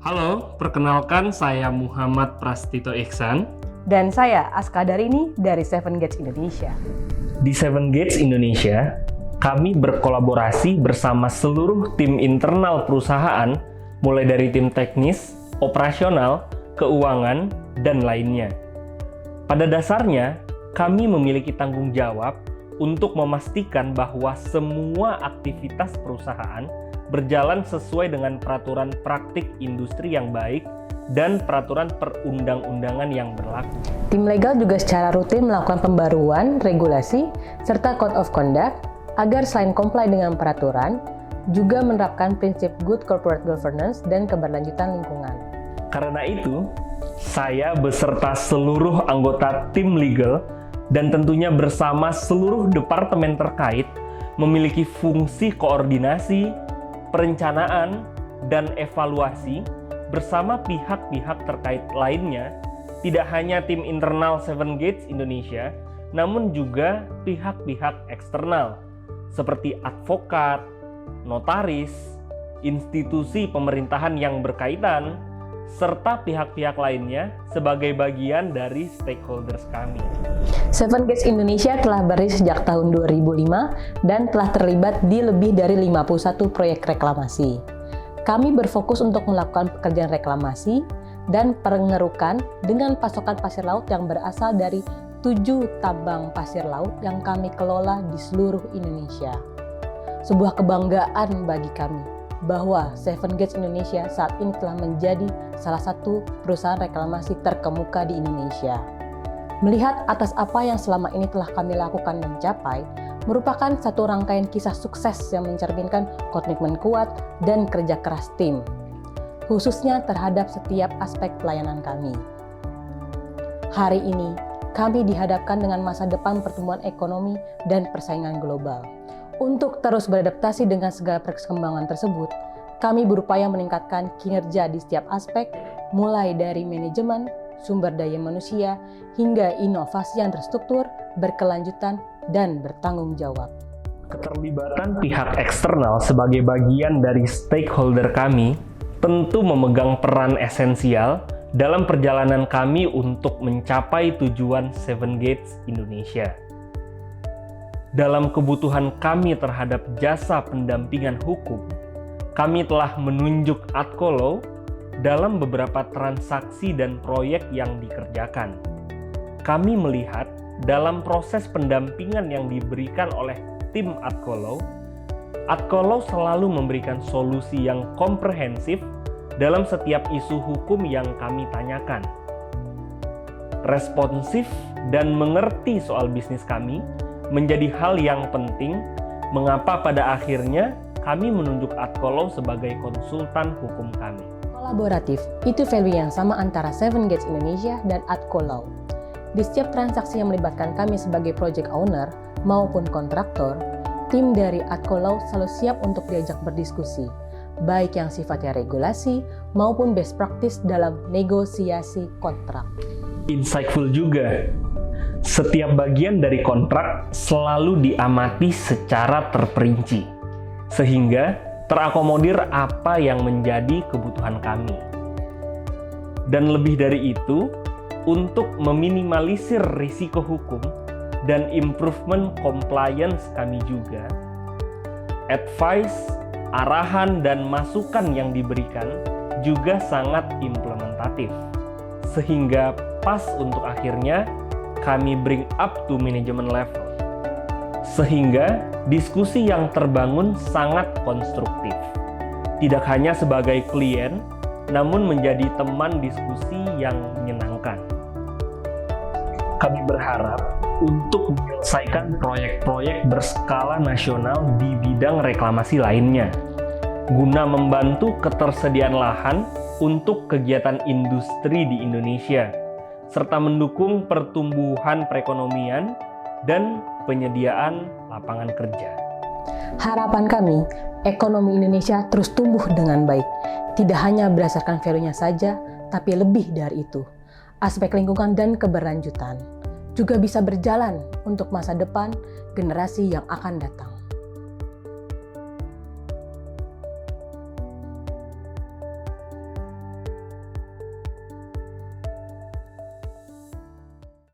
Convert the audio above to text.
Halo, perkenalkan saya Muhammad Prastito Iksan. Dan saya Aska Darini dari Seven Gates Indonesia. Di Seven Gates Indonesia, kami berkolaborasi bersama seluruh tim internal perusahaan, mulai dari tim teknis, operasional, keuangan, dan lainnya. Pada dasarnya, kami memiliki tanggung jawab untuk memastikan bahwa semua aktivitas perusahaan berjalan sesuai dengan peraturan praktik industri yang baik dan peraturan perundang-undangan yang berlaku. Tim legal juga secara rutin melakukan pembaruan, regulasi, serta code of conduct agar selain comply dengan peraturan, juga menerapkan prinsip good corporate governance dan keberlanjutan lingkungan. Karena itu, saya beserta seluruh anggota tim legal dan tentunya bersama seluruh departemen terkait memiliki fungsi koordinasi, perencanaan, dan evaluasi bersama pihak-pihak terkait lainnya, tidak hanya tim internal Seven Gates Indonesia, namun juga pihak-pihak eksternal seperti advokat, notaris, institusi pemerintahan yang berkaitan, serta pihak-pihak lainnya sebagai bagian dari stakeholders kami. Seven Gates Indonesia telah berdiri sejak tahun 2005 dan telah terlibat di lebih dari 51 proyek reklamasi. Kami berfokus untuk melakukan pekerjaan reklamasi dan pengerukan dengan pasokan pasir laut yang berasal dari 7 tambang pasir laut yang kami kelola di seluruh Indonesia. Sebuah kebanggaan bagi kami bahwa Seven Gates Indonesia saat ini telah menjadi salah satu perusahaan reklamasi terkemuka di Indonesia. Melihat atas apa yang selama ini telah kami lakukan dan capai, merupakan satu rangkaian kisah sukses yang mencerminkan komitmen kuat dan kerja keras tim, khususnya terhadap setiap aspek pelayanan kami. Hari ini, kami dihadapkan dengan masa depan pertumbuhan ekonomi dan persaingan global. Untuk terus beradaptasi dengan segala perkembangan tersebut, kami berupaya meningkatkan kinerja di setiap aspek, mulai dari manajemen, sumber daya manusia, hingga inovasi yang terstruktur, berkelanjutan, dan bertanggung jawab. Keterlibatan pihak eksternal sebagai bagian dari stakeholder kami tentu memegang peran esensial dalam perjalanan kami untuk mencapai tujuan Seven Gates Indonesia. Dalam kebutuhan kami terhadap jasa pendampingan hukum, kami telah menunjuk Adkolo dalam beberapa transaksi dan proyek yang dikerjakan. Kami melihat dalam proses pendampingan yang diberikan oleh tim Adkolo selalu memberikan solusi yang komprehensif dalam setiap isu hukum yang kami tanyakan. Responsif dan mengerti soal bisnis kami menjadi hal yang penting, mengapa pada akhirnya kami menunjuk Adkolo sebagai konsultan hukum kami. Kolaboratif, itu value yang sama antara Seven Gates Indonesia dan Adkolo. Di setiap transaksi yang melibatkan kami sebagai project owner maupun kontraktor, tim dari Adkolo selalu siap untuk diajak berdiskusi, baik yang sifatnya regulasi maupun best practice dalam negosiasi kontrak. Insightful juga, setiap bagian dari kontrak selalu diamati secara terperinci, sehingga terakomodir apa yang menjadi kebutuhan kami. Dan lebih dari itu, untuk meminimalisir risiko hukum dan improvement compliance kami juga, advice, arahan, dan masukan yang diberikan juga sangat implementatif, sehingga pas untuk akhirnya kami bring up to management level, sehingga diskusi yang terbangun sangat konstruktif, tidak hanya sebagai klien, namun menjadi teman diskusi yang menyenangkan. Kami berharap untuk menyelesaikan proyek-proyek berskala nasional di bidang reklamasi lainnya, guna membantu ketersediaan lahan untuk kegiatan industri di Indonesia, serta mendukung pertumbuhan perekonomian dan penyediaan lapangan kerja. Harapan kami, ekonomi Indonesia terus tumbuh dengan baik, tidak hanya berdasarkan value-nya saja, tapi lebih dari itu. Aspek lingkungan dan keberlanjutan juga bisa berjalan untuk masa depan generasi yang akan datang.